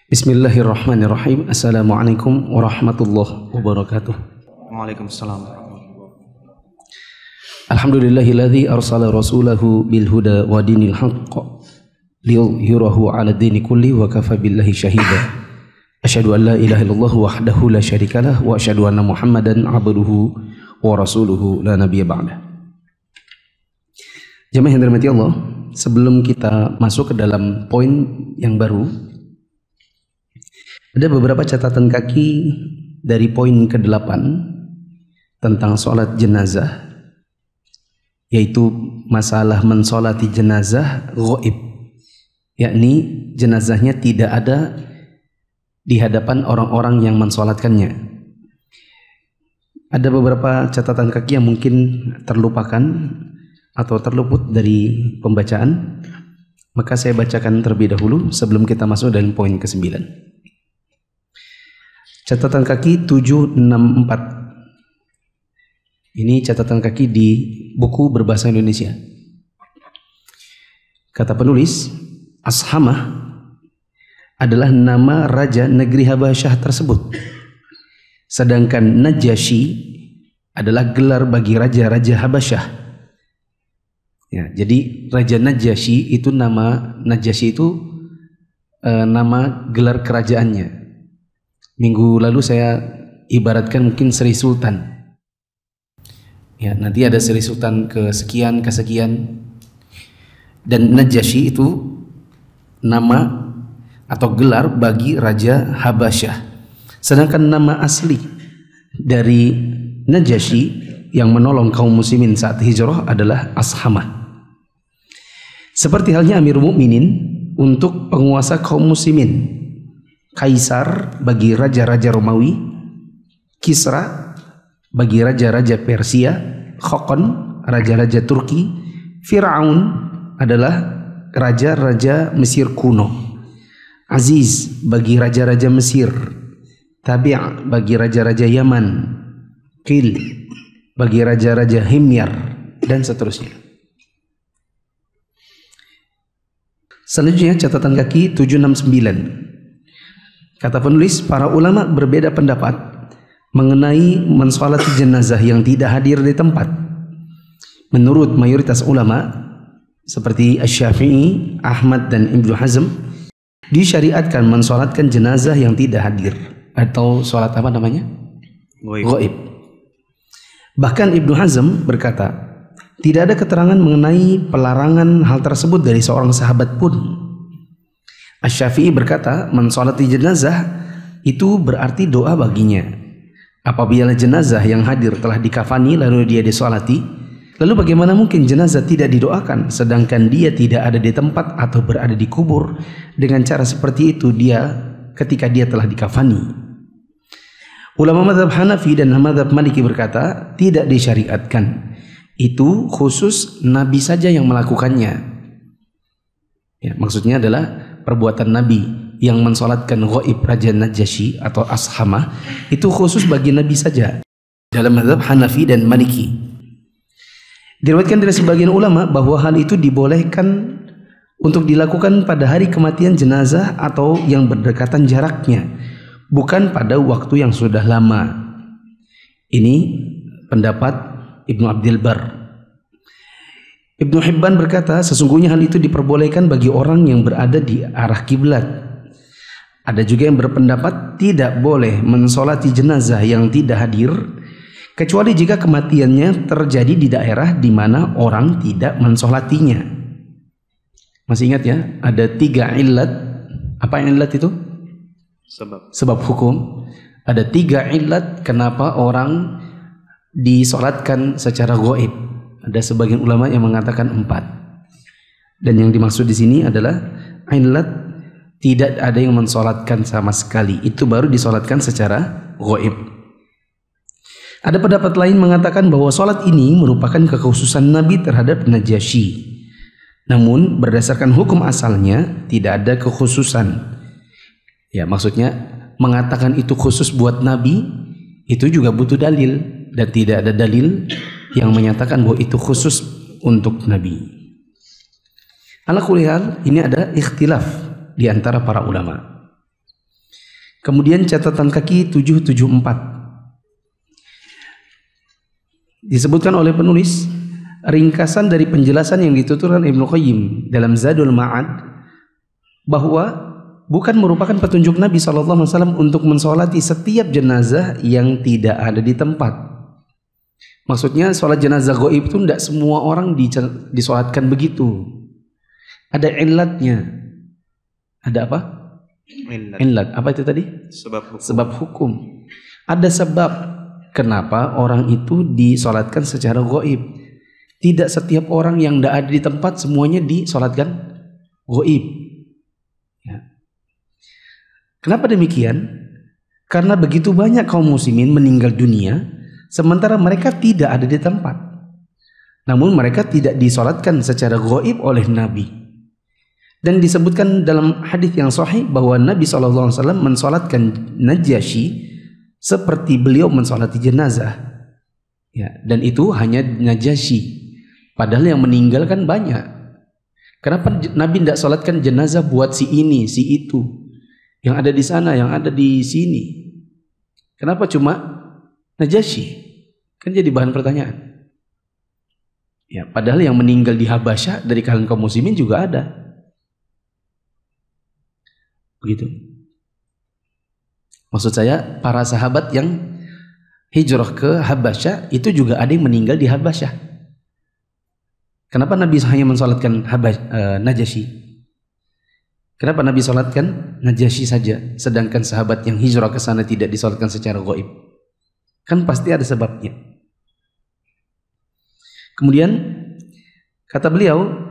Bismillahirrahmanirrahim. Assalamualaikum warahmatullahi wabarakatuh. Waalaikumsalam warahmatullahi wabarakatuh. Alhamdulillahilladzi arsala rasulahu bil huda wa dinil haqq liyudhhirahu 'ala dini kulli wa kafa billahi shahida. Asyhadu an la ilaha illallah wahdahu la syarikalah wa asyhadu anna Muhammadan 'abduhu wa rasuluhu la nabiyya ba'dah. Jemaah yang dirahmati Allah, sebelum kita masuk ke dalam poin yang baru, ada beberapa catatan kaki dari poin ke-8 tentang sholat jenazah, yaitu masalah mensolati jenazah ghaib, yakni jenazahnya tidak ada di hadapan orang-orang yang mensolatkannya. Ada beberapa catatan kaki yang mungkin terlupakan atau terluput dari pembacaan, maka saya bacakan terlebih dahulu sebelum kita masuk dalam poin ke-9. Catatan kaki 764. Ini catatan kaki di buku berbahasa Indonesia. Kata penulis, Ashamah adalah nama raja negeri Habasyah tersebut. Sedangkan Najasyi adalah gelar bagi raja-raja Habasyah. Ya, jadi Raja Najasyi itu nama gelar kerajaannya. Minggu lalu saya ibaratkan mungkin Sri Sultan. Ya, nanti ada Sri Sultan kesekian. Dan Najasyi itu nama atau gelar bagi Raja Habasyah. Sedangkan nama asli dari Najasyi yang menolong kaum muslimin saat hijrah adalah Ashamah. Seperti halnya Amirul Mukminin untuk penguasa kaum muslimin, Kaisar bagi raja-raja Romawi, Kisra bagi raja-raja Persia, Khokon raja-raja Turki, Fir'aun adalah raja-raja Mesir kuno, Aziz bagi raja-raja Mesir, Tabi' bagi raja-raja Yaman, Qil bagi raja-raja Himyar, dan seterusnya. Selanjutnya catatan kaki 769. Kata penulis, para ulama berbeda pendapat mengenai mensolati jenazah yang tidak hadir di tempat. Menurut mayoritas ulama seperti Asy-Syafi'i, Ahmad, dan Ibnu Hazm, disyariatkan mensolatkan jenazah yang tidak hadir, atau solat apa namanya? Ghaib. Bahkan Ibnu Hazm berkata, tidak ada keterangan mengenai pelarangan hal tersebut dari seorang sahabat pun. Asy-Syafi'i berkata, mensolati jenazah itu berarti doa baginya. Apabila jenazah yang hadir telah dikafani lalu dia disolati, lalu bagaimana mungkin jenazah tidak didoakan sedangkan dia tidak ada di tempat atau berada di kubur? Dengan cara seperti itu ketika dia telah dikafani. Ulama mazhab Hanafi dan mazhab Maliki berkata, tidak disyariatkan. Itu khusus Nabi saja yang melakukannya. Ya, maksudnya adalah perbuatan Nabi yang mensolatkan ghaib Raja Najasyi atau Ashamah itu khusus bagi Nabi saja dalam mazhab Hanafi dan Maliki. Diriwayatkan dari sebagian ulama bahwa hal itu dibolehkan untuk dilakukan pada hari kematian jenazah atau yang berdekatan jaraknya, bukan pada waktu yang sudah lama. Ini pendapat Ibnu Abdul Bar. Ibnu Hibban berkata, sesungguhnya hal itu diperbolehkan bagi orang yang berada di arah kiblat. Ada juga yang berpendapat tidak boleh mensolati jenazah yang tidak hadir kecuali jika kematiannya terjadi di daerah di mana orang tidak mensolatinya. Masih ingat ya? Ada 3 illat. Apa yang illat itu? Sebab hukum. Ada 3 illat kenapa orang disolatkan secara ghaib. Ada sebagian ulama yang mengatakan 4. Dan yang dimaksud di sini adalah illat tidak ada yang mensolatkan sama sekali. Itu baru disolatkan secara ghaib. Ada pendapat lain mengatakan bahwa solat ini merupakan kekhususan Nabi terhadap Najasyi. Namun berdasarkan hukum asalnya tidak ada kekhususan. Ya, maksudnya mengatakan itu khusus buat Nabi itu juga butuh dalil, dan tidak ada dalil yang menyatakan bahwa itu khusus untuk Nabi. Ala kulli hal, ini ada ikhtilaf di antara para ulama. Kemudian catatan kaki 774. Disebutkan oleh penulis ringkasan dari penjelasan yang dituturkan Ibnu Qayyim dalam Zadul Ma'ad bahwa bukan merupakan petunjuk Nabi SAW untuk mensolati setiap jenazah yang tidak ada di tempat. Maksudnya sholat jenazah gaib itu tidak semua orang disolatkan begitu. Ada illatnya. Ada apa? Illat. Apa itu tadi? Sebab hukum. Ada sebab kenapa orang itu disolatkan secara gaib. Tidak setiap orang yang tidak ada di tempat semuanya disolatkan gaib. Ya. Kenapa demikian? Karena begitu banyak kaum muslimin meninggal dunia sementara mereka tidak ada di tempat. Namun mereka tidak disolatkan secara gaib oleh Nabi. Dan disebutkan dalam hadis yang sahih bahwa Nabi SAW mensolatkan Najasyi seperti beliau mensolati jenazah. Ya, dan itu hanya Najasyi. Padahal yang meninggal kan banyak. Kenapa Nabi tidak solatkan jenazah buat si ini, si itu, yang ada di sana, yang ada di sini? Kenapa cuma Najasyi? Kan jadi bahan pertanyaan. Ya, padahal yang meninggal di Habasyah dari kalangan kaum muslimin juga ada. Begitu. Maksud saya para sahabat yang hijrah ke Habasyah itu juga ada yang meninggal di Habasyah. Kenapa Nabi hanya mensolatkan Najasyi? Kenapa Nabi solatkan Najasyi saja, sedangkan sahabat yang hijrah ke sana tidak disolatkan secara gaib? Kan pasti ada sebabnya. Kemudian kata beliau,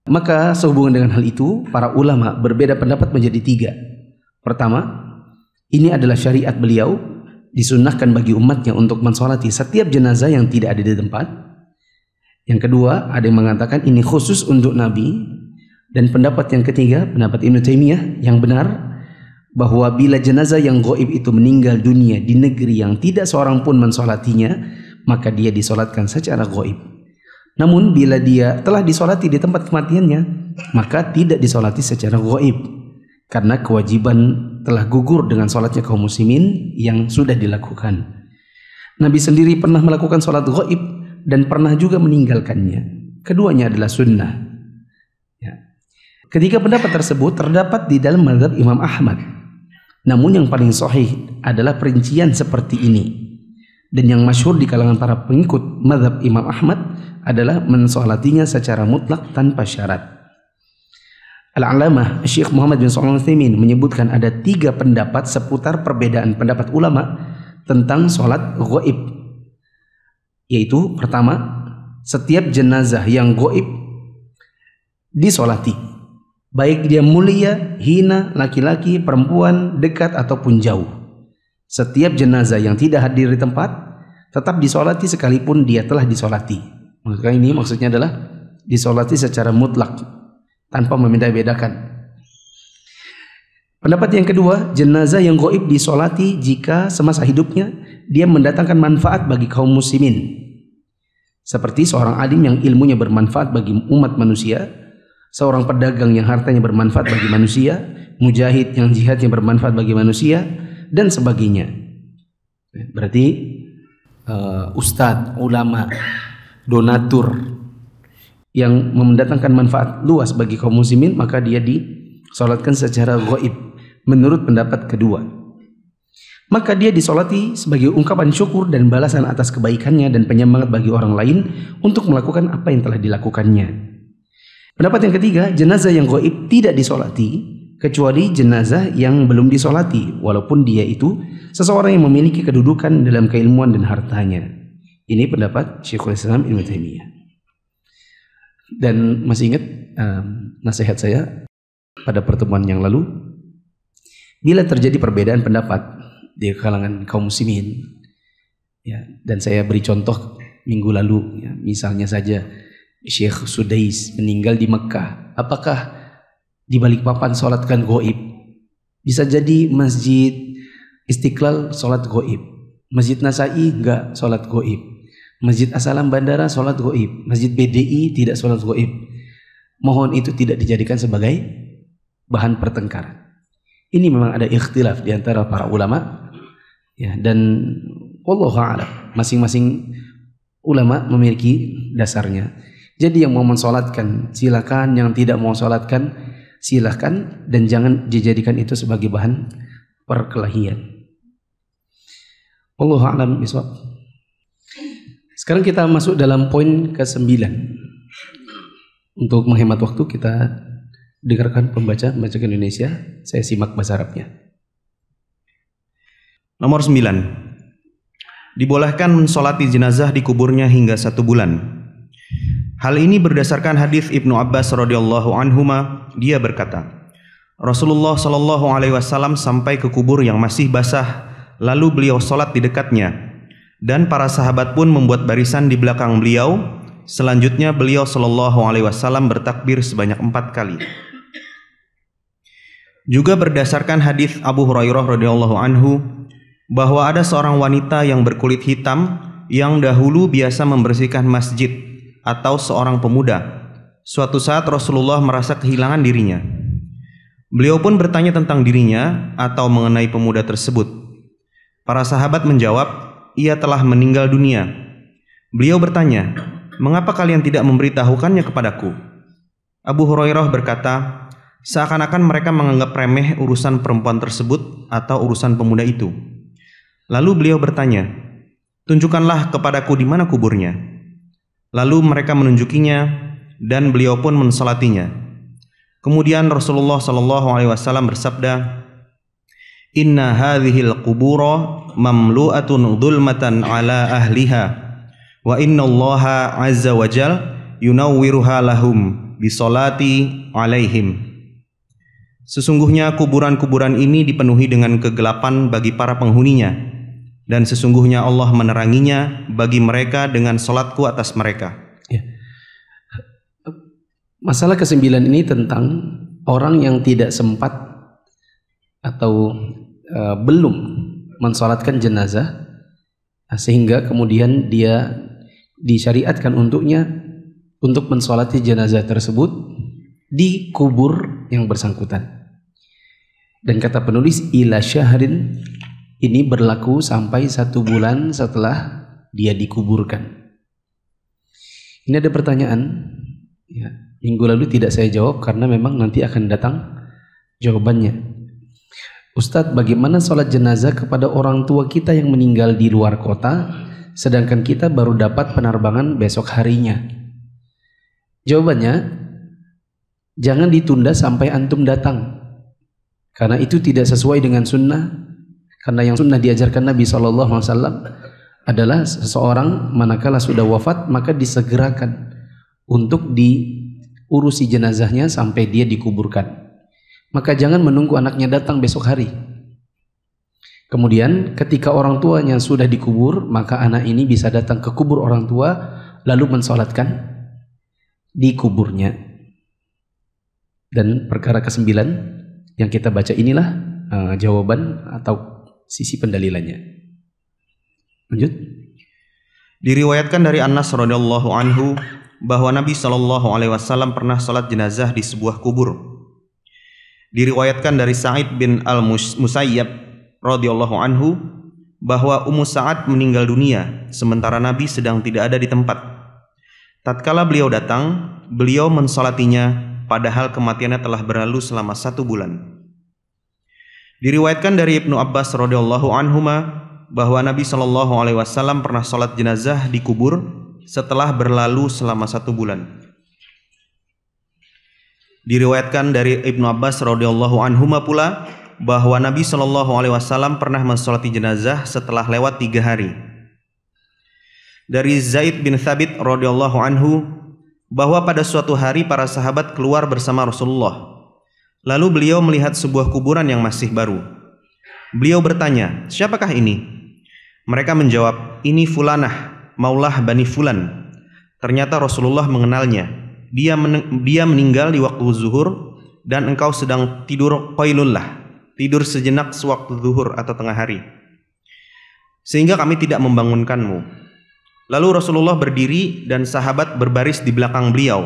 maka sehubungan dengan hal itu para ulama berbeda pendapat menjadi 3. Pertama, ini adalah syariat beliau, disunnahkan bagi umatnya untuk mensolati setiap jenazah yang tidak ada di tempat. Yang kedua, ada yang mengatakan ini khusus untuk Nabi. Dan pendapat yang ketiga, pendapat Ibnu Taimiyah yang benar, bahwa bila jenazah yang gaib itu meninggal dunia di negeri yang tidak seorang pun mensolatinya, maka dia disolatkan secara gaib. Namun bila dia telah disolati di tempat kematiannya, maka tidak disolati secara gaib, karena kewajiban telah gugur dengan solatnya kaum muslimin yang sudah dilakukan. Nabi sendiri pernah melakukan solat gaib dan pernah juga meninggalkannya. Keduanya adalah sunnah. Ya. Ketiga pendapat tersebut terdapat di dalam mazhab Imam Ahmad. Namun yang paling sahih adalah perincian seperti ini. Dan yang masyhur di kalangan para pengikut mazhab Imam Ahmad adalah mensolatinya secara mutlak tanpa syarat. Al-Alamah Syekh Muhammad bin Shalih Al-Utsaimin menyebutkan ada 3 pendapat seputar perbedaan pendapat ulama tentang sholat gaib. Yaitu pertama, setiap jenazah yang gaib disolati, baik dia mulia, hina, laki-laki, perempuan, dekat ataupun jauh. Setiap jenazah yang tidak hadir di tempat tetap disolati sekalipun dia telah disolati. Maksudnya adalah disolati secara mutlak tanpa membeda-bedakan. Pendapat yang kedua, jenazah yang gaib disolati jika semasa hidupnya dia mendatangkan manfaat bagi kaum muslimin. Seperti seorang alim yang ilmunya bermanfaat bagi umat manusia, seorang pedagang yang hartanya bermanfaat bagi manusia, mujahid yang jihadnya bermanfaat bagi manusia, dan sebagainya. Berarti ustadz, ulama, donatur yang mendatangkan manfaat luas bagi kaum muslimin, maka dia disolatkan secara gaib menurut pendapat kedua. Maka dia disolati sebagai ungkapan syukur dan balasan atas kebaikannya dan penyemangat bagi orang lain untuk melakukan apa yang telah dilakukannya. Pendapat yang ketiga, jenazah yang gaib tidak disolati kecuali jenazah yang belum disolati, walaupun dia itu seseorang yang memiliki kedudukan dalam keilmuan dan hartanya. Ini pendapat Syekhul Islam Ibnu Taimiyah. Dan masih ingat nasihat saya pada pertemuan yang lalu, bila terjadi perbedaan pendapat di kalangan kaum muslimin, ya, dan saya beri contoh minggu lalu, ya, misalnya saja Syekh Sudais meninggal di Mekah, apakah di Balikpapan sholatkan gaib? Bisa jadi Masjid Istiqlal sholat gaib, Masjid Nasai enggak sholat gaib, Masjid As-Salam Bandara sholat gaib, Masjid BDI tidak sholat gaib. Mohon itu tidak dijadikan sebagai bahan pertengkaran. Ini memang ada ikhtilaf di antara para ulama, ya, dan wallahu a'lam, masing-masing ulama memiliki dasarnya. Jadi yang mau mensolatkan silakan, yang tidak mau sholatkan silakan, dan jangan dijadikan itu sebagai bahan perkelahian. Wallahu a'lam bishawab. Sekarang kita masuk dalam poin ke-9. Untuk menghemat waktu kita dengarkan pembaca Indonesia. Saya simak bahasa Arabnya. Nomor 9. Dibolehkan mensolati jenazah di kuburnya hingga 1 bulan. Hal ini berdasarkan hadis Ibnu Abbas radhiyallahu anhuma. Dia berkata, Rasulullah shallallahu alaihi wasallam sampai ke kubur yang masih basah, lalu beliau sholat di dekatnya, dan para sahabat pun membuat barisan di belakang beliau. Selanjutnya beliau shallallahu alaihi wasallam bertakbir sebanyak 4 kali. Juga berdasarkan hadis Abu Hurairah radhiyallahu anhu bahwa ada seorang wanita yang berkulit hitam yang dahulu biasa membersihkan masjid, atau seorang pemuda. Suatu saat Rasulullah merasa kehilangan dirinya. Beliau pun bertanya tentang dirinya atau mengenai pemuda tersebut. Para sahabat menjawab, ia telah meninggal dunia. Beliau bertanya, mengapa kalian tidak memberitahukannya kepadaku? Abu Hurairah berkata, seakan-akan mereka menganggap remeh urusan perempuan tersebut atau urusan pemuda itu. Lalu beliau bertanya, tunjukkanlah kepadaku di mana kuburnya. Lalu mereka menunjukinya dan beliau pun mensolatinya. Kemudian Rasulullah sallallahu alaihi wasallam bersabda, inna hadhil qubura mamlu'atun dhulmatan ala ahliha wa inna Allaha azza wa jal yunawwiruha lahum bisolati alaihim. Sesungguhnya kuburan-kuburan ini dipenuhi dengan kegelapan bagi para penghuninya, dan sesungguhnya Allah meneranginya bagi mereka dengan salatku atas mereka. Ya. Masalah ke-9 ini tentang orang yang tidak sempat atau belum mensolatkan jenazah, sehingga kemudian dia disyariatkan untuknya untuk mensolati jenazah tersebut di kubur yang bersangkutan. Dan kata penulis ila syahrin, ini berlaku sampai 1 bulan setelah dia dikuburkan. Ini ada pertanyaan, ya, minggu lalu tidak saya jawab karena memang nanti akan datang jawabannya. Ustadz, bagaimana sholat jenazah kepada orang tua kita yang meninggal di luar kota, sedangkan kita baru dapat penerbangan besok harinya? Jawabannya, jangan ditunda sampai antum datang, karena itu tidak sesuai dengan sunnah. Karena yang sunnah diajarkan Nabi SAW adalah seseorang manakala sudah wafat maka disegerakan untuk diurusi jenazahnya sampai dia dikuburkan. Maka jangan menunggu anaknya datang besok hari. Kemudian ketika orang tuanya sudah dikubur, maka anak ini bisa datang ke kubur orang tua lalu mensolatkan di kuburnya. Dan perkara ke-9 yang kita baca inilah jawaban atau sisi pendalilannya. Lanjut. Diriwayatkan dari Anas radhiyallahu anhu bahwa Nabi sallallahu alaihi wasallam pernah salat jenazah di sebuah kubur. Diriwayatkan dari Sa'id bin al-Musayyab radhiyallahu anhu bahwa Ummu Sa'ad meninggal dunia sementara Nabi sedang tidak ada di tempat. Tatkala beliau datang, beliau mensolatinya padahal kematiannya telah berlalu selama 1 bulan. Diriwayatkan dari Ibnu Abbas radhiyallahu anhuma bahwa Nabi sallallahu alaihi wasallam pernah salat jenazah di kubur setelah berlalu selama 1 bulan. Diriwayatkan dari Ibnu Abbas radhiyallahu anhuma pula bahwa Nabi sallallahu alaihi wasallam pernah mensolati jenazah setelah lewat 3 hari. Dari Zaid bin Thabit radhiyallahu anhu bahwa pada suatu hari para sahabat keluar bersama Rasulullah. Lalu beliau melihat sebuah kuburan yang masih baru. Beliau bertanya, siapakah ini? Mereka menjawab, ini Fulanah, Maulah Bani Fulan. Ternyata Rasulullah mengenalnya. Dia meninggal di waktu zuhur dan engkau sedang tidur qailullah, tidur sejenak sewaktu zuhur atau tengah hari. Sehingga kami tidak membangunkanmu. Lalu Rasulullah berdiri dan sahabat berbaris di belakang beliau.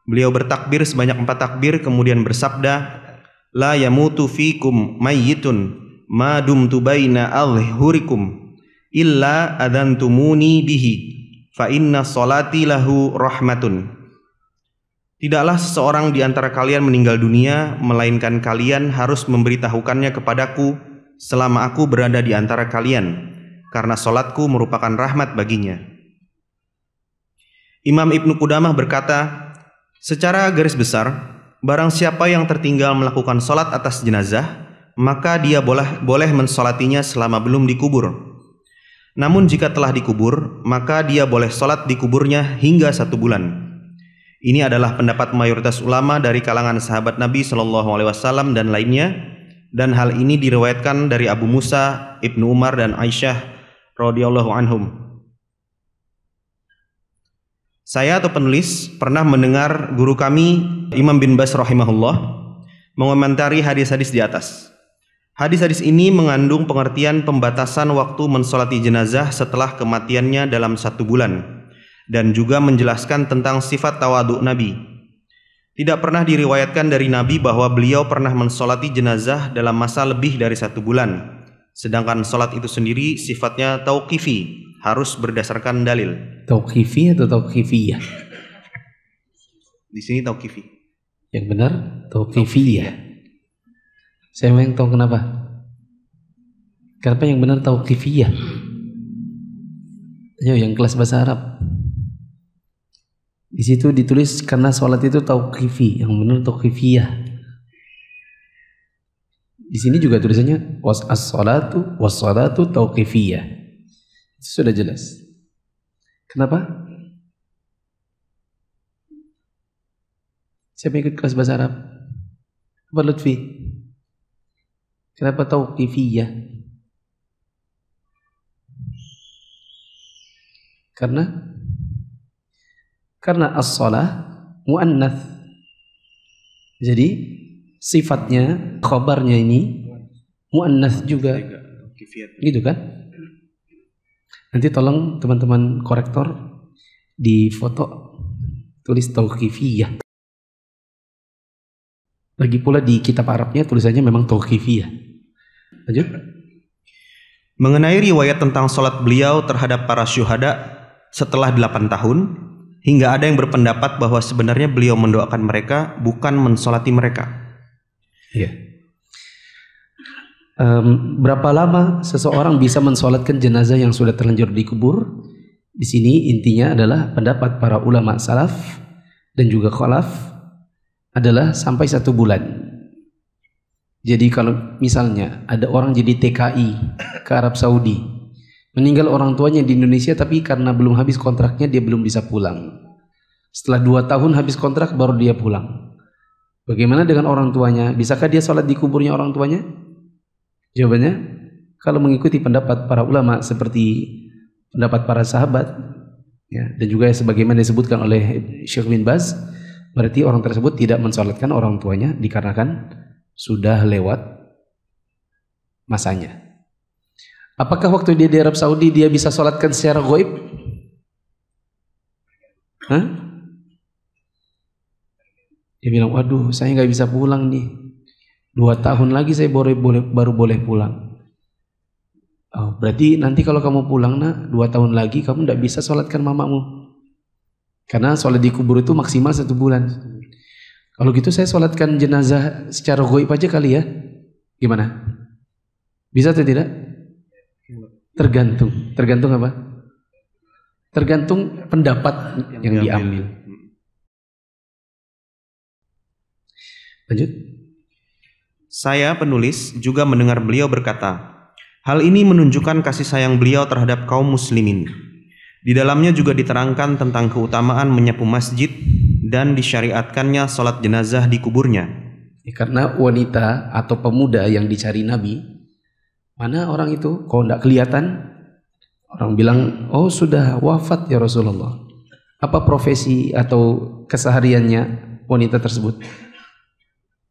Beliau bertakbir sebanyak 4 takbir kemudian bersabda, la yamutu fikum mayyitun ma dumtu baina adhhurikum illa adantumuni bihi fa inna sholati lahu rahmatun. Tidaklah seseorang di antara kalian meninggal dunia melainkan kalian harus memberitahukannya kepadaku selama aku berada di antara kalian, karena sholatku merupakan rahmat baginya. Imam Ibnu Qudamah berkata, secara garis besar, barang siapa yang tertinggal melakukan sholat atas jenazah, maka dia boleh mensolatinya selama belum dikubur. Namun jika telah dikubur, maka dia boleh sholat di kuburnya hingga 1 bulan. Ini adalah pendapat mayoritas ulama dari kalangan sahabat Nabi SAW dan lainnya, dan hal ini diriwayatkan dari Abu Musa, Ibnu Umar, dan Aisyah radhiyallahu anhum. Saya atau penulis pernah mendengar guru kami Imam bin Bas rahimahullah mengomentari hadis-hadis di atas. Hadis-hadis ini mengandung pengertian pembatasan waktu mensolati jenazah setelah kematiannya dalam 1 bulan, dan juga menjelaskan tentang sifat tawadhu Nabi. Tidak pernah diriwayatkan dari Nabi bahwa beliau pernah mensolati jenazah dalam masa lebih dari 1 bulan. Sedangkan solat itu sendiri sifatnya tauqifi, harus berdasarkan dalil. Tauqifi atau tauqifiyah? Di sini tauqifi. Yang benar tauqifiyah. Saya memang tahu kenapa. Kenapa yang benar tauqifiyah? Ayo yang kelas bahasa Arab. Di situ ditulis karena sholat itu tauqifi, yang benar tauqifiyah. Di sini juga tulisannya was-salatu tauqifiyah. Itu sudah jelas. Kenapa? Siapa ikut kelas bahasa Arab? Apa Lutfi? Kenapa tauqifiyah? Karena as-shalah muannats. Jadi sifatnya, khabarnya ini muannats juga. Gitu kan? Nanti tolong teman-teman korektor di foto tulis tauqifiyah. Lagi pula di kitab Arabnya tulisannya memang tauqifiyah. Lanjut. Mengenai riwayat tentang sholat beliau terhadap para syuhada setelah 8 tahun, hingga ada yang berpendapat bahwa sebenarnya beliau mendoakan mereka, bukan mensolati mereka. Iya. Berapa lama seseorang bisa mensolatkan jenazah yang sudah terlanjur dikubur? Di sini intinya adalah pendapat para ulama salaf dan juga khalaf adalah sampai 1 bulan. Jadi kalau misalnya ada orang jadi TKI ke Arab Saudi, meninggal orang tuanya di Indonesia, tapi karena belum habis kontraknya dia belum bisa pulang. Setelah 2 tahun habis kontrak baru dia pulang. Bagaimana dengan orang tuanya? Bisakah dia sholat di kuburnya orang tuanya? Jawabannya, kalau mengikuti pendapat para ulama seperti pendapat para sahabat, ya, dan juga sebagaimana disebutkan oleh Syekh bin Baz, berarti orang tersebut tidak mensolatkan orang tuanya dikarenakan sudah lewat masanya. Apakah waktu dia di Arab Saudi dia bisa sholatkan secara gaib? Dia bilang, waduh saya nggak bisa pulang nih, 2 tahun lagi saya baru boleh pulang. Oh, berarti nanti kalau kamu pulang 2 tahun lagi kamu nggak bisa sholatkan mamamu, karena sholat di kubur itu maksimal 1 bulan. Kalau gitu saya sholatkan jenazah secara gaib aja kali ya, gimana? Bisa atau tidak? Tergantung apa? Tergantung pendapat yang diambil. Lanjut. Saya penulis juga mendengar beliau berkata, hal ini menunjukkan kasih sayang beliau terhadap kaum muslimin. Di dalamnya juga diterangkan tentang keutamaan menyapu masjid dan disyariatkannya sholat jenazah di kuburnya. Karena wanita atau pemuda yang dicari Nabi, mana orang itu? Kok tidak kelihatan? Orang bilang, oh sudah wafat ya Rasulullah. Apa profesi atau kesehariannya wanita tersebut?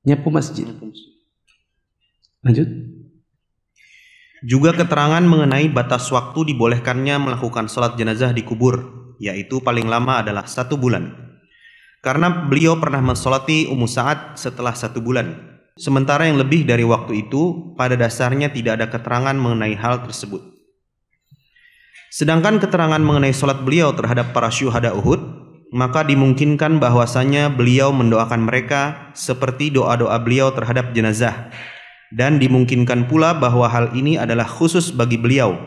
Nyapu masjid. Lanjut. Juga keterangan mengenai batas waktu dibolehkannya melakukan sholat jenazah di kubur, yaitu paling lama adalah 1 bulan. Karena beliau pernah mensolati Ummu Sa'ad setelah 1 bulan. Sementara yang lebih dari waktu itu pada dasarnya tidak ada keterangan mengenai hal tersebut. Sedangkan keterangan mengenai sholat beliau terhadap para syuhada Uhud, maka dimungkinkan bahwasanya beliau mendoakan mereka seperti doa-doa beliau terhadap jenazah. Dan dimungkinkan pula bahwa hal ini adalah khusus bagi beliau,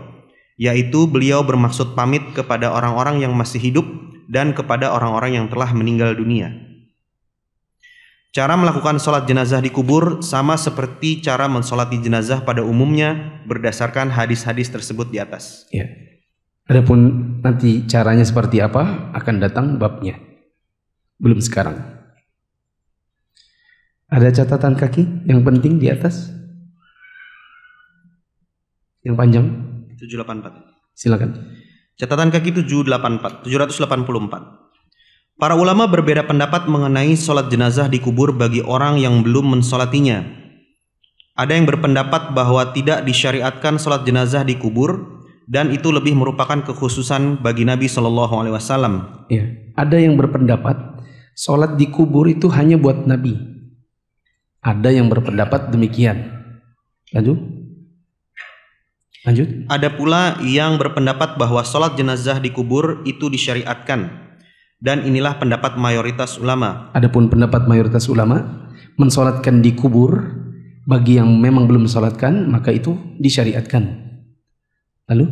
yaitu beliau bermaksud pamit kepada orang-orang yang masih hidup dan kepada orang-orang yang telah meninggal dunia. Cara melakukan sholat jenazah di kubur sama seperti cara mensolati jenazah pada umumnya berdasarkan hadis-hadis tersebut di atas. Ya. Adapun nanti caranya seperti apa akan datang babnya. Belum sekarang. Ada catatan kaki yang penting di atas? Yang panjang? 784. Silakan. Catatan kaki 784. Para ulama berbeda pendapat mengenai sholat jenazah di kubur bagi orang yang belum mensolatinya. Ada yang berpendapat bahwa tidak disyariatkan sholat jenazah di kubur dan itu lebih merupakan kekhususan bagi Nabi SAW. Ya, ada yang berpendapat sholat di kubur itu hanya buat Nabi. Ada yang berpendapat demikian. Lanjut. Ada pula yang berpendapat bahwa sholat jenazah di kubur itu disyariatkan, dan inilah pendapat mayoritas ulama. Adapun pendapat mayoritas ulama, mensolatkan di kubur bagi yang memang belum mensolatkan maka itu disyariatkan. Lalu?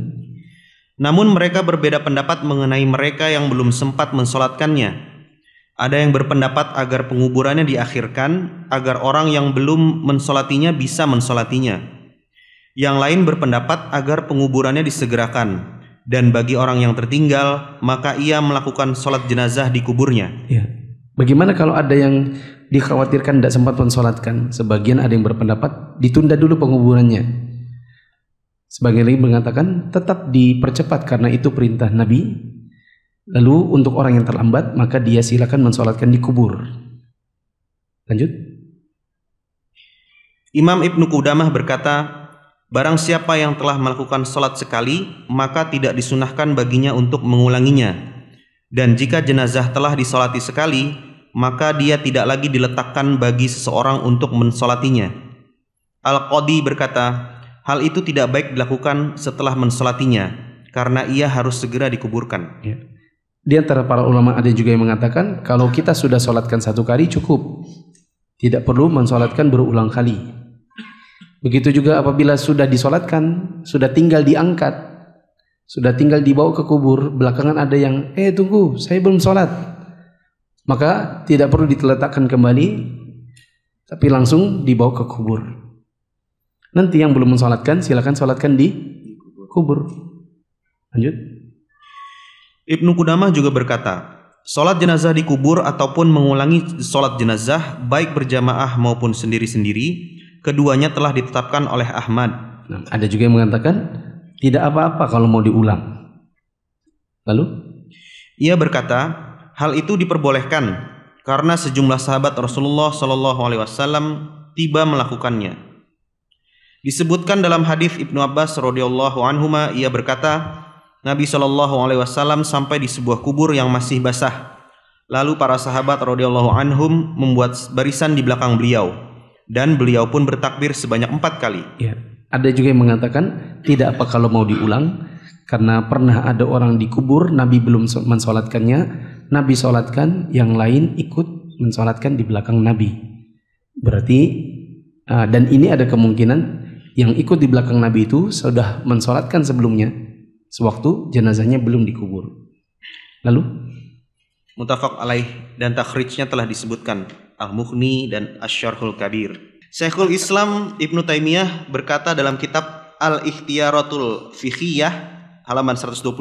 Namun mereka berbeda pendapat mengenai mereka yang belum sempat mensolatkannya. Ada yang berpendapat agar penguburannya diakhirkan agar orang yang belum mensolatinya bisa mensolatinya. Yang lain berpendapat agar penguburannya disegerakan, dan bagi orang yang tertinggal maka ia melakukan sholat jenazah di kuburnya. Ya. Bagaimana kalau ada yang dikhawatirkan tidak sempat mensolatkan? Sebagian ada yang berpendapat ditunda dulu penguburannya. Sebagian lagi mengatakan tetap dipercepat karena itu perintah Nabi. Lalu untuk orang yang terlambat maka dia silakan mensolatkan di kubur. Lanjut. Imam Ibnu Qudamah berkata, barang siapa yang telah melakukan sholat sekali, maka tidak disunahkan baginya untuk mengulanginya. Dan jika jenazah telah disolati sekali, maka dia tidak lagi diletakkan bagi seseorang untuk mensolatinya. Al-Qadi berkata, hal itu tidak baik dilakukan setelah mensolatinya, karena ia harus segera dikuburkan. Ya. Di antara para ulama ada juga yang mengatakan, kalau kita sudah sholatkan satu kali cukup, tidak perlu mensolatkan berulang kali. Begitu juga apabila sudah disolatkan, sudah tinggal diangkat, sudah tinggal dibawa ke kubur, belakangan ada yang, tunggu, saya belum sholat. Maka tidak perlu diletakkan kembali, tapi langsung dibawa ke kubur. Nanti yang belum mensolatkan, silakan solatkan di kubur. Lanjut. Ibnu Qudamah juga berkata, sholat jenazah di kubur ataupun mengulangi sholat jenazah, baik berjamaah maupun sendiri-sendiri, keduanya telah ditetapkan oleh Ahmad. Nah, ada juga yang mengatakan tidak apa-apa kalau mau diulang. Lalu ia berkata, hal itu diperbolehkan karena sejumlah sahabat Rasulullah SAW tiba melakukannya. Disebutkan dalam hadis Ibnu Abbas radhiyallahu anhuma, ia berkata, Nabi SAW sampai di sebuah kubur yang masih basah. Lalu para sahabat radhiyallahu anhum membuat barisan di belakang beliau. Dan beliau pun bertakbir sebanyak 4 kali. Ya. Ada juga yang mengatakan tidak apa kalau mau diulang, karena pernah ada orang dikubur, Nabi belum mensolatkannya, Nabi solatkan, yang lain ikut mensolatkan di belakang Nabi. Berarti dan ini ada kemungkinan yang ikut di belakang Nabi itu sudah mensolatkan sebelumnya, sewaktu jenazahnya belum dikubur. Lalu muttafaq alaih, dan takhrijnya telah disebutkan Al-Mughni dan Asy-Syarhul Kabir. Syekhul Islam Ibnu Taimiyah berkata dalam kitab Al-Ikhtiyaratul Fiqhiyah halaman 129,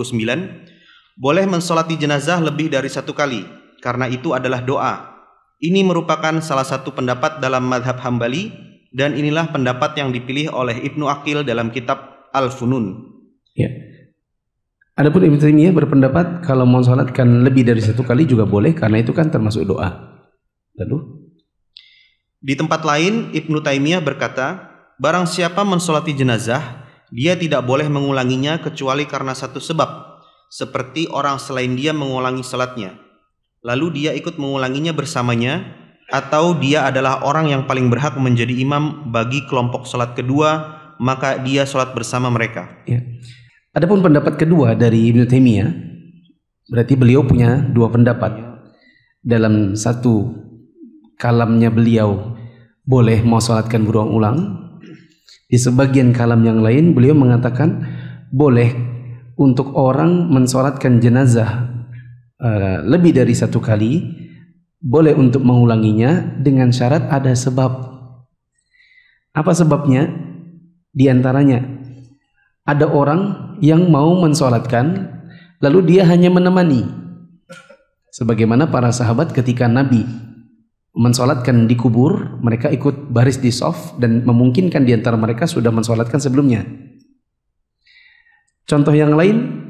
boleh mensolati jenazah lebih dari 1 kali karena itu adalah doa. Ini merupakan salah satu pendapat dalam mazhab Hambali, dan inilah pendapat yang dipilih oleh Ibnu Aqil dalam kitab Al-Funun. Ya. Adapun Ibnu Taimiyah berpendapat kalau mensolatkan lebih dari 1 kali juga boleh karena itu kan termasuk doa. Lalu di tempat lain Ibnu Taimiyah berkata, barang siapa mensolati jenazah, dia tidak boleh mengulanginya kecuali karena satu sebab, seperti orang selain dia mengulangi salatnya, lalu dia ikut mengulanginya bersamanya, atau dia adalah orang yang paling berhak menjadi imam bagi kelompok salat kedua, maka dia salat bersama mereka. Ya. Adapun pendapat kedua dari Ibnu Taimiyah, berarti beliau punya dua pendapat. Dalam satu kalamnya beliau boleh mau salatkan berulang-ulang. Di sebagian kalam yang lain beliau mengatakan boleh untuk orang mensolatkan jenazah lebih dari satu kali, boleh untuk mengulanginya dengan syarat ada sebab. Apa sebabnya? Di antaranya ada orang yang mau mensolatkan lalu dia hanya menemani, sebagaimana para sahabat ketika Nabi mensolatkan di kubur, mereka ikut baris di shaf dan memungkinkan di antara mereka sudah mensolatkan sebelumnya. Contoh yang lain,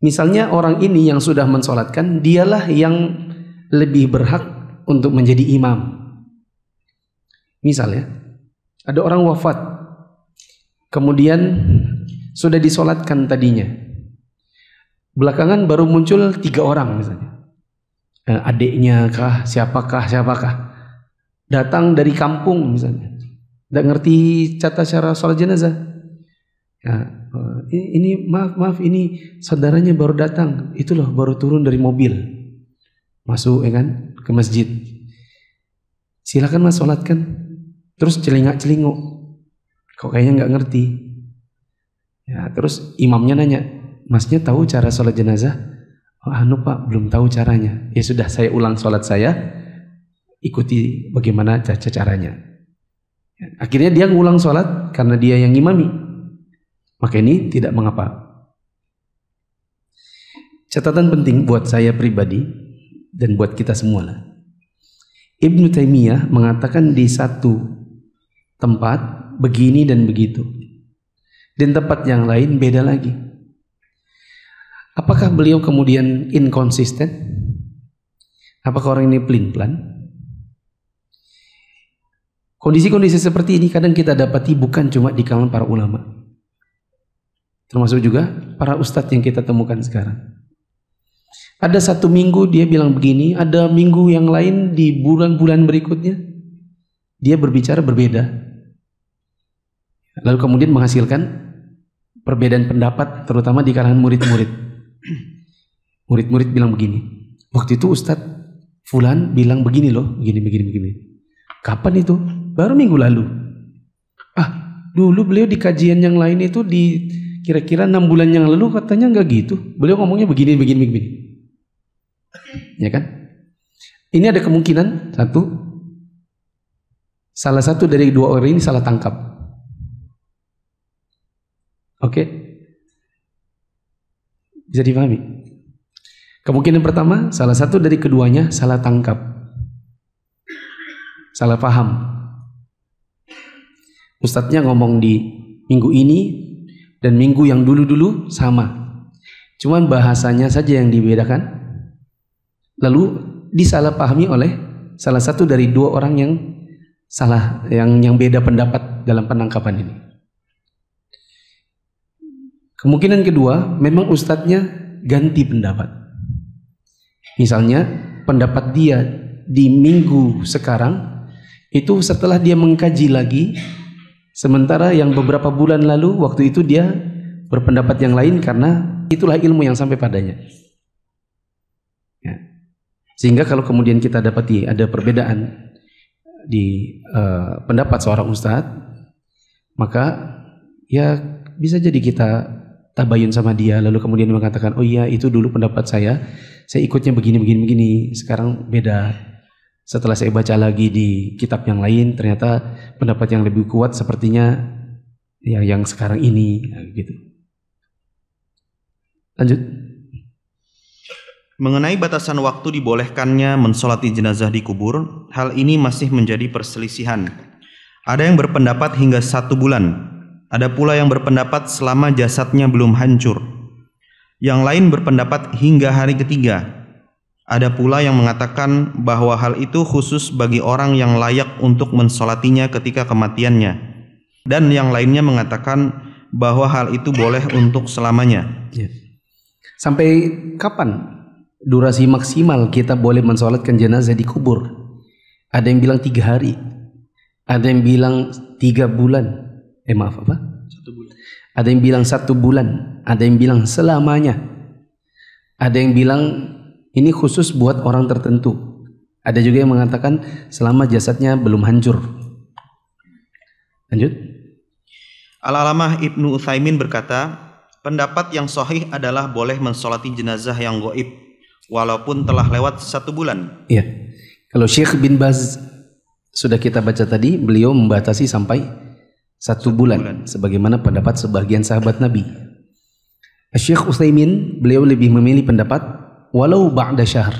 misalnya orang ini yang sudah mensolatkan, dialah yang lebih berhak untuk menjadi imam. Misalnya ada orang wafat, kemudian sudah disolatkan tadinya, belakangan baru muncul 3 orang misalnya, adiknya kah, siapakah datang dari kampung misalnya, tidak ngerti tata cara sholat jenazah. Ini maaf ini saudaranya baru datang, itu loh baru turun dari mobil, masuk ya kan ke masjid, silakan mas sholatkan. Terus celingak-celinguk, kok kayaknya nggak ngerti ya. Terus imamnya nanya, masnya tahu cara sholat jenazah? Oh, pak belum tahu caranya. Ya sudah, saya ulang sholat saya, ikuti bagaimana caranya. Akhirnya dia ngulang sholat karena dia yang ngimami, maka ini tidak mengapa. Catatan penting buat saya pribadi dan buat kita semua lah. Ibnu Taimiyah mengatakan di satu tempat begini dan begitu, dan tempat yang lain beda lagi. Apakah beliau kemudian inkonsisten? Apakah orang ini pelin-pelan? Kondisi-kondisi seperti ini kadang kita dapati bukan cuma di kalangan para ulama, termasuk juga para ustadz yang kita temukan sekarang. Ada satu minggu dia bilang begini, ada minggu yang lain di bulan-bulan berikutnya dia berbicara berbeda, lalu kemudian menghasilkan perbedaan pendapat, terutama di kalangan murid-murid. Murid-murid bilang begini, waktu itu Ustadz Fulan bilang begini loh, begini. Kapan itu? Baru minggu lalu. Dulu beliau di kajian yang lain itu di kira-kira 6 bulan yang lalu katanya nggak gitu. Beliau ngomongnya begini. Ya kan? Ini ada kemungkinan salah satu dari 2 orang ini salah tangkap. Oke? Bisa dipahami? Kemungkinan pertama, salah satu dari keduanya salah tangkap, salah paham. Ustadznya ngomong di minggu ini dan minggu yang dulu-dulu sama, cuman bahasanya saja yang dibedakan. Lalu disalahpahami oleh salah satu dari 2 orang yang salah, yang beda pendapat dalam penangkapan ini. Kemungkinan kedua, memang ustadznya ganti pendapat. Misalnya pendapat dia di minggu sekarang itu setelah dia mengkaji lagi, sementara yang beberapa bulan lalu waktu itu dia berpendapat yang lain karena itulah ilmu yang sampai padanya. Ya. Sehingga kalau kemudian kita dapati ada perbedaan di pendapat seorang ustadz, maka ya bisa jadi kita tabayun sama dia, lalu kemudian mengatakan, oh iya itu dulu pendapat saya ikutnya begini, sekarang beda. Setelah saya baca lagi di kitab yang lain, ternyata pendapat yang lebih kuat sepertinya yang sekarang ini, gitu. Lanjut. Mengenai batasan waktu dibolehkannya mensolati jenazah di kubur, hal ini masih menjadi perselisihan. Ada yang berpendapat hingga 1 bulan. Ada pula yang berpendapat selama jasadnya belum hancur. Yang lain berpendapat hingga hari ketiga. Ada pula yang mengatakan bahwa hal itu khusus bagi orang yang layak untuk mensolatinya ketika kematiannya. Dan yang lainnya mengatakan bahwa hal itu boleh untuk selamanya. Sampai kapan durasi maksimal kita boleh mensolatkan jenazah di kubur? ada yang bilang 3 hari, ada yang bilang 3 bulan. Maaf apa? 1 bulan. Ada yang bilang 1 bulan, ada yang bilang selamanya. Ada yang bilang ini khusus buat orang tertentu. Ada juga yang mengatakan selama jasadnya belum hancur. Lanjut. Al-Alamah Ibnu Utsaimin berkata, pendapat yang sahih adalah boleh mensolati jenazah yang gaib walaupun telah lewat 1 bulan. Iya. Kalau Syekh bin Baz sudah kita baca tadi, beliau membatasi sampai 1 bulan, sebagaimana pendapat sebagian sahabat Nabi. Syekh Utsaimin beliau lebih memilih pendapat walau ba'da syahr,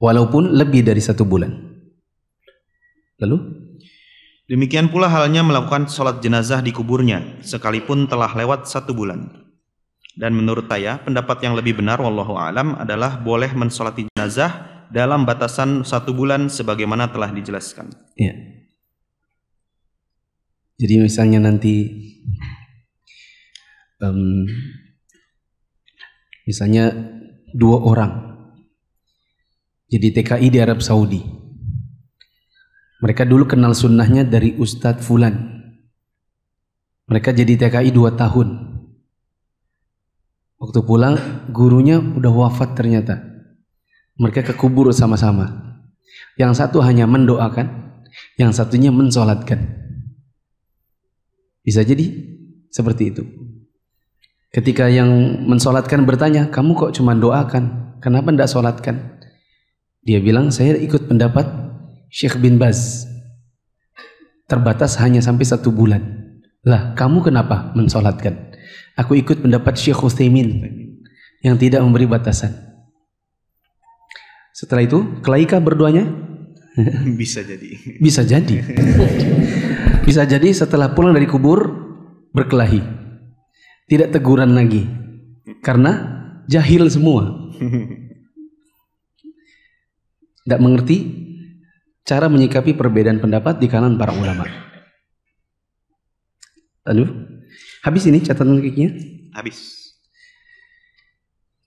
walaupun lebih dari 1 bulan. Lalu demikian pula halnya melakukan sholat jenazah di kuburnya sekalipun telah lewat 1 bulan. Dan menurut saya pendapat yang lebih benar wallahu alam adalah boleh mensolati jenazah dalam batasan 1 bulan sebagaimana telah dijelaskan. Ya. Jadi misalnya nanti misalnya 2 orang jadi TKI di Arab Saudi. Mereka dulu kenal sunnahnya dari Ustadz Fulan. Mereka jadi TKI 2 tahun. Waktu pulang gurunya udah wafat ternyata. Mereka ke kubur sama-sama. Yang satu hanya mendoakan, yang satunya mensolatkan. Bisa jadi seperti itu. Ketika yang mensolatkan bertanya, kamu kok cuma doakan, kenapa tidak solatkan? Dia bilang, saya ikut pendapat Syekh bin Baz, terbatas hanya sampai 1 bulan. Lah, kamu kenapa mensolatkan? Aku ikut pendapat Syekh Utsaimin yang tidak memberi batasan. Setelah itu, kelaikah berduanya? Bisa jadi. Bisa jadi. Bisa jadi setelah pulang dari kubur berkelahi. Tidak teguran lagi. Karena jahil semua. Tidak mengerti cara menyikapi perbedaan pendapat di kalangan para ulama. Lalu, habis ini catatan kakinya? Habis.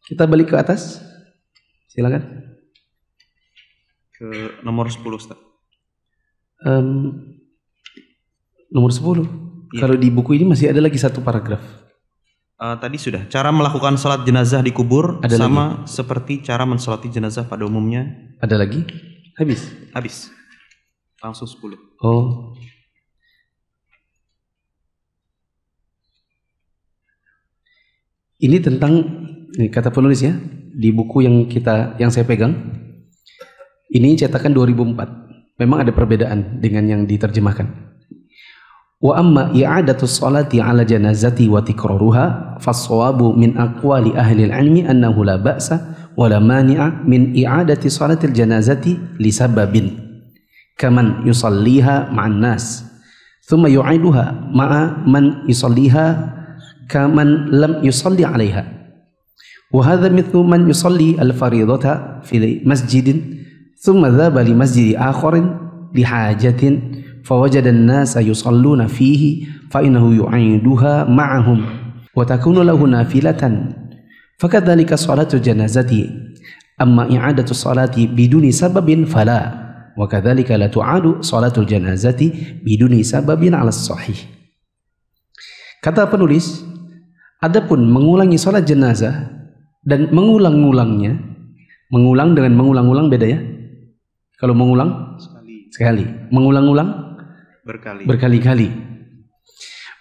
Kita balik ke atas. Silakan. Ke nomor 10 Ustaz. Nomor 10. Ya. Kalau di buku ini masih ada lagi 1 paragraf. Tadi sudah. Cara melakukan salat jenazah di kubur ada sama lagi? Seperti cara mensolati jenazah pada umumnya. Ada lagi? Habis? Habis. Langsung 10. Oh. Ini tentang, kata penulis ya, di buku yang saya pegang. Ini cetakan 2004. Memang ada perbedaan dengan yang diterjemahkan. Wa amma i'adatu sholati ala janazati wa tikraruha fassawabu min aqwali ahli al-ilmi annahu la ba'sa wa la mani'a min i'adati sholatil janazati li sababin kaman yusalliha ma'an nas thumma yu'iduha ma'a man yusalliha kaman lam yusalli 'alaiha wa hadha mithlu man yusalli al-fariidata fi masjidin thumma dhaba li masjidi akharin li hajatin فوجد الناس يصلون فيه فإنه يعيدها معهم وتكون له نافلة فكذلك صلاة الجنازة أما إعادة الصلاة بدون سبب فلا وكذلك لا تعاد صلاة الجنازة بدون سبب على الصحيح. Kata penulis, adapun mengulangi salat jenazah dan mengulang-ulangnya, mengulang dengan mengulang-ulang beda ya. Kalau mengulang sekali, mengulang-ulang berkali-kali.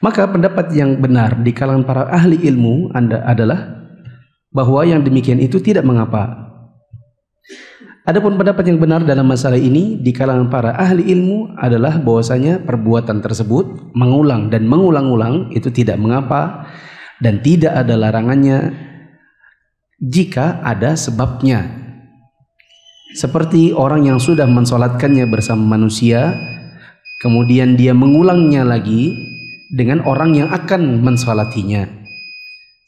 Maka pendapat yang benar di kalangan para ahli ilmu adalah bahwa yang demikian itu tidak mengapa. Adapun pendapat yang benar dalam masalah ini di kalangan para ahli ilmu adalah bahwasanya perbuatan tersebut mengulang dan mengulang-ulang itu tidak mengapa dan tidak ada larangannya jika ada sebabnya. Seperti orang yang sudah mensolatkannya bersama manusia, kemudian dia mengulangnya lagi dengan orang yang akan mensolatinya,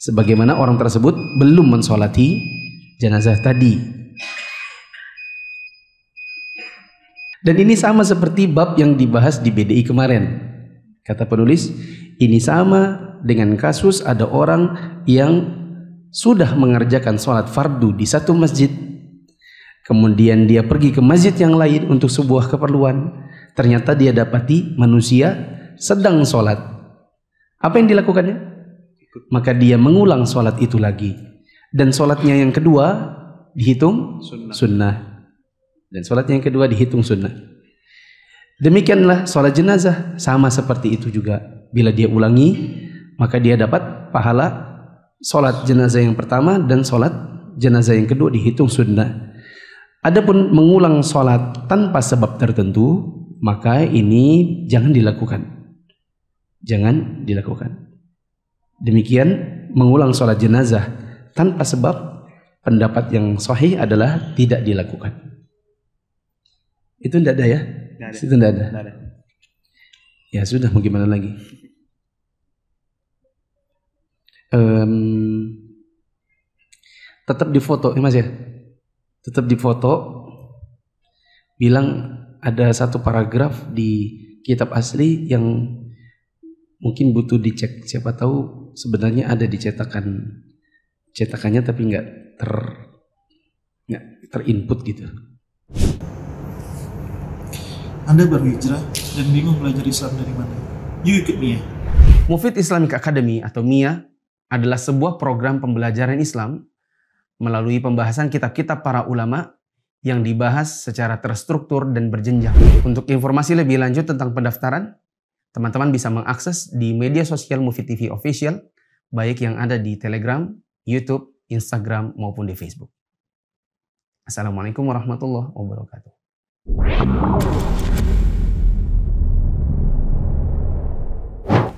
sebagaimana orang tersebut belum mensolati jenazah tadi. Dan ini sama seperti bab yang dibahas di BDI kemarin. Kata penulis, ini sama dengan kasus ada orang yang sudah mengerjakan sholat fardu di satu masjid, kemudian dia pergi ke masjid yang lain untuk sebuah keperluan, ternyata dia dapati manusia sedang sholat. Apa yang dilakukannya? Maka dia mengulang sholat itu lagi, dan sholatnya yang kedua dihitung sunnah, dan sholatnya yang kedua dihitung sunnah. Demikianlah sholat jenazah, sama seperti itu juga. Bila dia ulangi, maka dia dapat pahala sholat jenazah yang pertama, dan sholat jenazah yang kedua dihitung sunnah. Adapun mengulang sholat tanpa sebab tertentu, maka ini jangan dilakukan. Jangan dilakukan. Demikian mengulang sholat jenazah tanpa sebab, pendapat yang sahih adalah tidak dilakukan. Itu tidak ada ya? Itu tidak ada. Ya sudah, mau gimana lagi? Tetap difoto, Mas ya? Tetap difoto. Bilang ada satu paragraf di kitab asli yang mungkin butuh dicek. Siapa tahu sebenarnya ada di cetakannya tapi nggak terinput gitu. Anda baru hijrah dan bingung belajar Islam dari mana? Yuk ikut MIA. Mufid Islamic Academy atau MIA adalah sebuah program pembelajaran Islam melalui pembahasan kitab-kitab para ulama yang dibahas secara terstruktur dan berjenjang. Untuk informasi lebih lanjut tentang pendaftaran, teman-teman bisa mengakses di media sosial Mufid TV Official, baik yang ada di Telegram, YouTube, Instagram, maupun di Facebook. Assalamualaikum warahmatullahi wabarakatuh.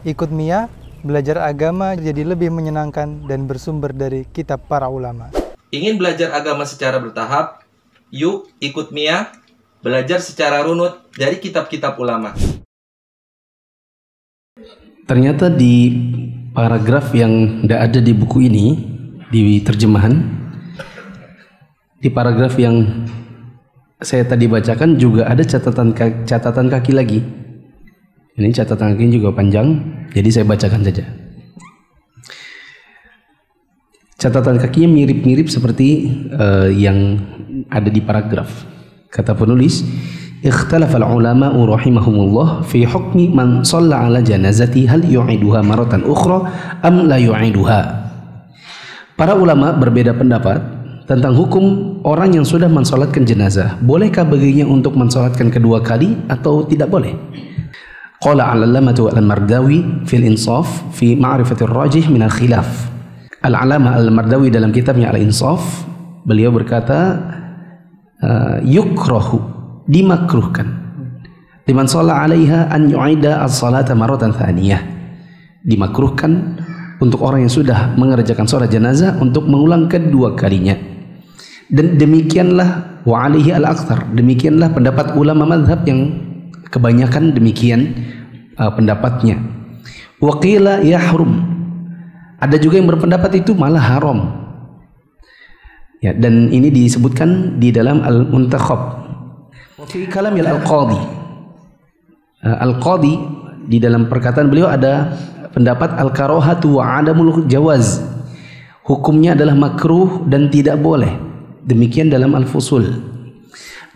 Ikut MIA, belajar agama jadi lebih menyenangkan dan bersumber dari kitab para ulama. Ingin belajar agama secara bertahap? Yuk ikut MIA, belajar secara runut dari kitab-kitab ulama. Ternyata di paragraf yang tidak ada di buku ini, di terjemahan, di paragraf yang saya tadi bacakan juga ada catatan kaki lagi. Ini catatan kaki juga panjang, jadi saya bacakan saja. Catatan kakinya mirip-mirip seperti yang ada di paragraf. Kata penulis, ikhtalafa al-ulama'u rahimahumullah fi hukmi man shalla ala janazati hal yu'iduha maratan ukhra am la yu'iduha. Para ulama berbeda pendapat tentang hukum orang yang sudah mensolatkan jenazah. Bolehkah baginya untuk mensolatkan kedua kali atau tidak boleh? Qala al-allamatu al-Mardawi fil insaf fi ma'rifatir rajih min al-khilaf. Al-Allamah al-Mardawi dalam kitabnya Al-Insaf, beliau berkata yukrahu, dimakruhkan, liman shalla 'alaiha an yu'ida as-salata maratan thaniyah. Dimakruhkan untuk orang yang sudah mengerjakan salat jenazah untuk mengulang kedua kalinya. Dan demikianlah wa 'alaihi al-aktsar, demikianlah pendapat ulama mazhab yang kebanyakan demikian pendapatnya. Wa qila yahrum, ada juga yang berpendapat itu malah haram. Ya, dan ini disebutkan di dalam Al-Muntakhab. Wa fi kalamil Al-Qadhi. Al-Qadhi di dalam perkataan beliau ada pendapat al-karahatu wa adamul jawaz. Hukumnya adalah makruh dan tidak boleh. Demikian dalam Al-Fusul.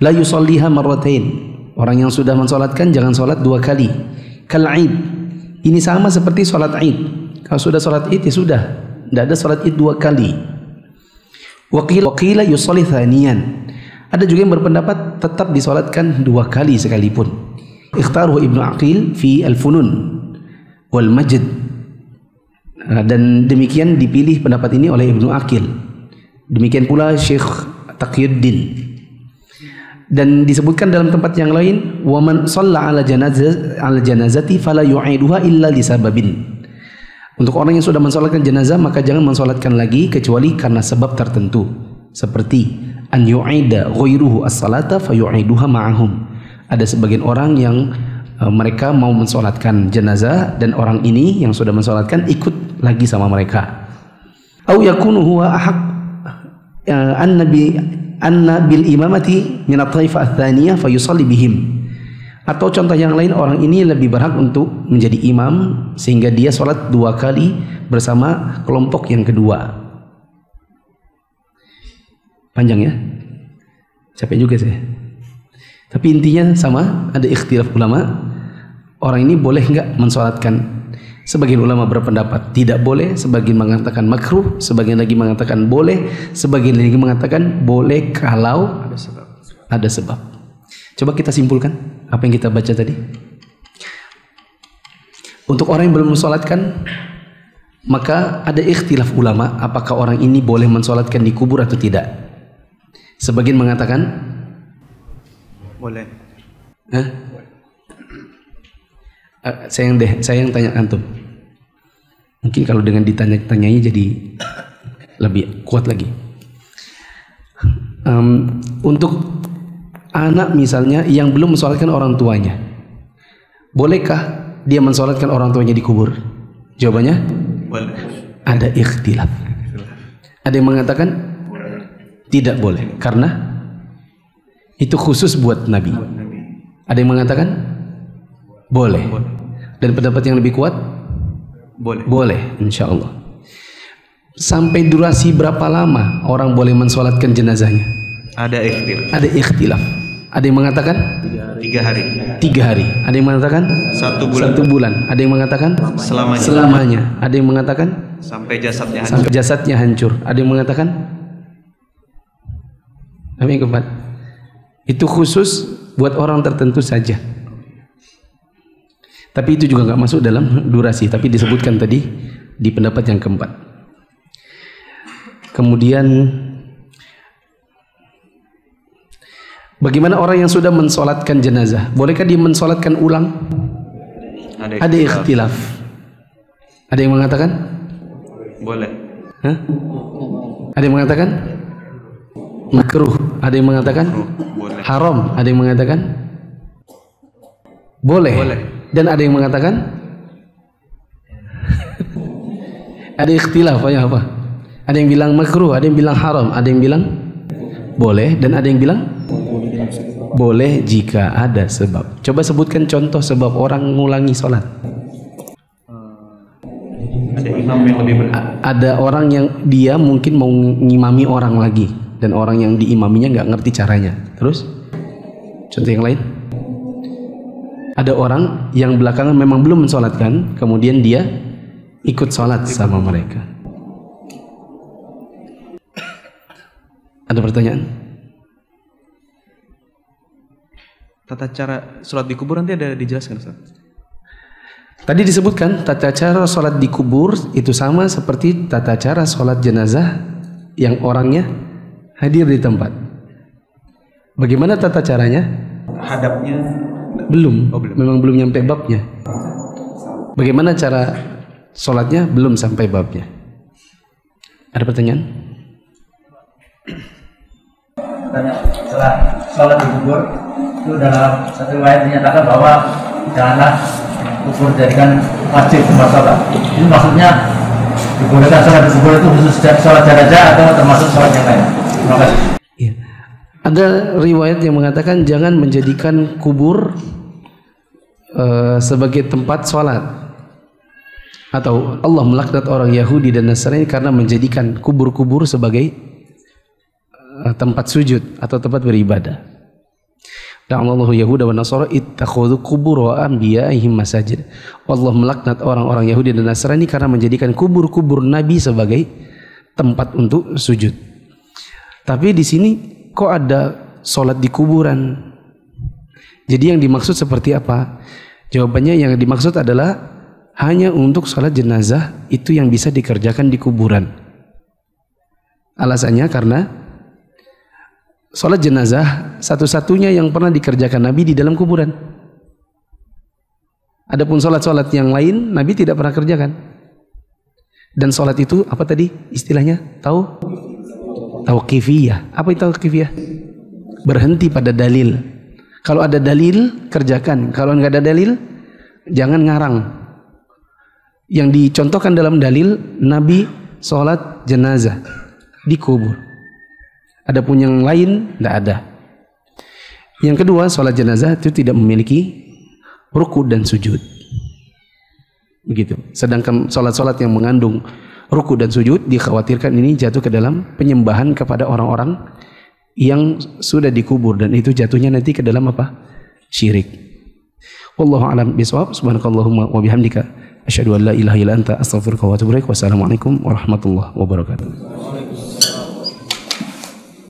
La yusalliha marratain. Orang yang sudah mensolatkan jangan solat dua kali. Kal-Id. Ini sama seperti solat Id. Kalau sudah sholat id ya sudah, tidak ada sholat id dua kali. Waqila yusolli thaniyan. Ada juga yang berpendapat tetap disolatkan dua kali sekalipun. Ikhtaruhu Ibnu Aqil fi al-Funun wal Majd. Dan demikian dipilih pendapat ini oleh Ibnu Aqil. Demikian pula Syekh Taqiyuddin. Dan disebutkan dalam tempat yang lain, wa man shalla ala janazati fala yu'iduha illa li sababin. Untuk orang yang sudah mensolatkan jenazah maka jangan mensolatkan lagi kecuali karena sebab tertentu, seperti an yu'ida ghairuhu as-salata fa yu'iduha ma'ahum. Ada sebagian orang yang mereka mau mensolatkan jenazah dan orang ini yang sudah mensolatkan ikut lagi sama mereka. Au yakunu huwa ahaq anna bil imamati min at-taifah ats-tsaniyah fa yusalli bihim. Atau contoh yang lain, orang ini lebih berhak untuk menjadi imam sehingga dia sholat dua kali bersama kelompok yang kedua. Panjang ya? Capek juga saya. Tapi intinya sama, ada ikhtilaf ulama. Orang ini boleh enggak mensolatkan? Sebagian ulama berpendapat tidak boleh, sebagian mengatakan makruh, sebagian lagi mengatakan boleh, sebagian lagi mengatakan boleh kalau ada sebab. Coba kita simpulkan apa yang kita baca tadi. Untuk orang yang belum mensolatkan, maka ada ikhtilaf ulama apakah orang ini boleh mensolatkan di kubur atau tidak. Sebagian mengatakan boleh. Saya yang tanya antum. Mungkin kalau dengan ditanya-tanyai jadi lebih kuat lagi. Untuk anak misalnya yang belum mensolatkan orang tuanya, bolehkah dia mensolatkan orang tuanya di kubur? Jawabannya Boleh. ada ikhtilaf. Ada yang mengatakan tidak boleh karena itu khusus buat Nabi. Ada yang mengatakan boleh. Dan pendapat yang lebih kuat boleh, insya Allah. Sampai durasi berapa lama orang boleh mensolatkan jenazahnya? Ada ikhtilaf. Ada ikhtilaf. Ada yang mengatakan 3 hari. 3 hari. Ada yang mengatakan 1 bulan. 1 bulan. Ada yang mengatakan selamanya. Ada yang mengatakan Sampai jasadnya hancur. sampai jasadnya hancur. Ada yang mengatakan apa yang keempat? Itu khusus buat orang tertentu saja. Tapi itu juga nggak masuk dalam durasi, tapi disebutkan tadi di pendapat yang keempat. Kemudian bagaimana orang yang sudah mensolatkan jenazah? Bolehkah dia mensolatkan ulang? Ada ikhtilaf. Ada yang mengatakan Boleh. Ada yang mengatakan makruh. Ada yang mengatakan Boleh. haram. Ada yang mengatakan boleh. Dan ada yang mengatakan ada ikhtilaf apa? Ada yang bilang makruh, ada yang bilang haram, ada yang bilang boleh, dan ada yang bilang boleh jika ada sebab. Coba sebutkan contoh sebab orang mengulangi sholat. Ada imam yang lebih benar. Ada orang yang dia mungkin mau ngimami orang lagi, dan orang yang diimaminya nggak ngerti caranya. Terus contoh yang lain. Ada orang yang belakangan memang belum mensolatkan, kemudian dia ikut sholat sama mereka. Ada pertanyaan? Tata cara sholat di kubur nanti ada dijelaskan, Ustaz? Tadi disebutkan tata cara sholat di kubur itu sama seperti tata cara sholat jenazah yang orangnya hadir di tempat. Bagaimana tata caranya? Hadapnya Belum. belum. Memang belum nyampe babnya. Bagaimana cara sholatnya? Belum sampai babnya. Ada pertanyaan? Setelah sholat di kubur itu dalam satu riwayat dinyatakan bahwa janganlah kubur jadikan wajib tempat sholat. Ini maksudnya dibolehkan sholat di kubur itu khusus sholat jenazah atau termasuk sholat yang lain? Terima kasih. Ya. Ada riwayat yang mengatakan jangan menjadikan kubur sebagai tempat sholat, atau Allah melaknat orang Yahudi dan Nasrani karena menjadikan kubur-kubur sebagai tempat sujud atau tempat beribadah. Ta'alallahu Yahuda wa Nasara ittakhadhu qubur wa anbiya'ihim masajid. Allah melaknat orang-orang Yahudi dan Nasrani karena menjadikan kubur-kubur Nabi sebagai tempat untuk sujud. Tapi di sini kok ada sholat di kuburan? Jadi yang dimaksud seperti apa? Jawabannya yang dimaksud adalah hanya untuk sholat jenazah itu yang bisa dikerjakan di kuburan. Alasannya karena sholat jenazah satu-satunya yang pernah dikerjakan Nabi di dalam kuburan. Adapun sholat-sholat yang lain Nabi tidak pernah kerjakan. Dan sholat itu apa tadi istilahnya? Tauqifiyah. Apa itu tauqifiyah? Berhenti pada dalil. Kalau ada dalil kerjakan, kalau nggak ada dalil jangan ngarang. Yang dicontohkan dalam dalil Nabi sholat jenazah di kubur. Adapun yang lain tidak ada. Yang kedua, sholat jenazah itu tidak memiliki ruku dan sujud. Begitu. Sedangkan sholat-sholat yang mengandung ruku dan sujud dikhawatirkan ini jatuh ke dalam penyembahan kepada orang-orang yang sudah dikubur, dan itu jatuhnya nanti ke dalam apa? Syirik. Wallahu a'lam bishawab. Subhanakallahumma wa bihamdika asyhadu an la ilaha illa anta astaghfiruka wa atubu ilaik. Wassalamualaikum warahmatullahi wabarakatuh.